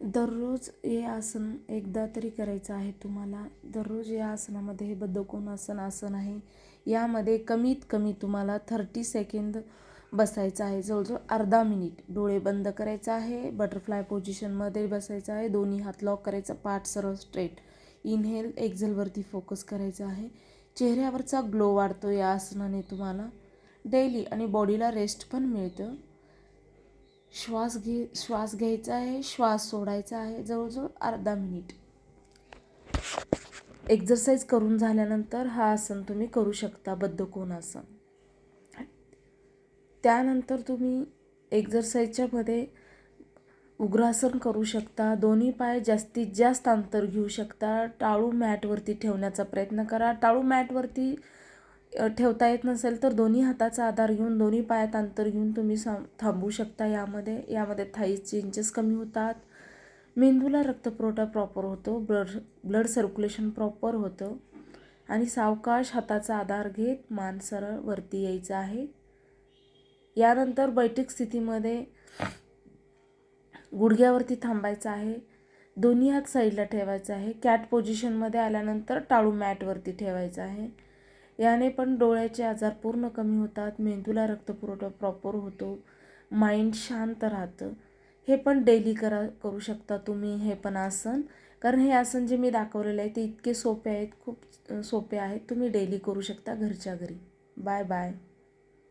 दररोज हे आसन एकदा तरी करायचं आहे तुम्हाला. दररोज या आसनामध्ये हे बद्धकोनासन आसन आहे. यामध्ये कमीत कमी तुम्हाला 30 सेकंद बसायचं आहे, जवळजवळ अर्धा मिनिट. डोळे बंद करायचं आहे, बटरफ्लाय पोझिशनमध्ये बसायचं आहे, दोन्ही हात लॉक करायचं, पाठ सरळ स्ट्रेट. इनहेल एक्झेलवरती फोकस करायचं आहे. चेहऱ्यावरचा ग्लो वाढतो या आसनाने तुम्हाला डेली, आणि बॉडीला रेस्ट पण मिळतं. श्वास घ्यायचा आहे, श्वास सोडायचा आहे, जवळजवळ अर्धा मिनिट. एक्झरसाइज करून झाल्यानंतर हा आसन तुम्ही करू शकता, बद्धकोनासन. त्यानंतर तुम्ही एक्झरसाइजच्या मध्ये उग्रासन करू शकता. दोन्ही पाय जास्तीत जास्त अंतर घेऊ शकता. टाळू मॅटवरती ठेवण्याचा प्रयत्न करा. टाळू मॅटवरती ठेवता येत नसेल तर दोन्ही हाताचा आधार घेऊन, दोन्ही पायात अंतर घेऊन तुम्ही थांबू शकता. यामध्ये थाई चेंजेस कमी होतात, मेंदूला रक्तपुरवठा प्रॉपर होतो, ब्लड सर्क्युलेशन प्रॉपर होतं, आणि सावकाश हाताचा आधार घेत मान सरळ वरती यायचं आहे. यानंतर बैठक स्थितीमध्ये गुडघ्यावरती थांबायचं आहे, दोन्ही हात साईडला ठेवायचा आहे. कॅट पोझिशनमध्ये आल्यानंतर टाळू मॅटवरती ठेवायचं आहे. याने पण डोळ्याचे आजार पूर्ण कमी होतात, मेंदूला रक्तपुरवठा प्रॉपर होतो, माइंड शांत राहतं. हे पण डेली करू शकता तुम्ही हे पण आसन. कारण हे आसन जे मी दाखवलेलं आहे ते इतके सोपे आहेत, खूप सोपे आहेत. तुम्ही डेली करू शकता घरच्या घरी. Bye bye.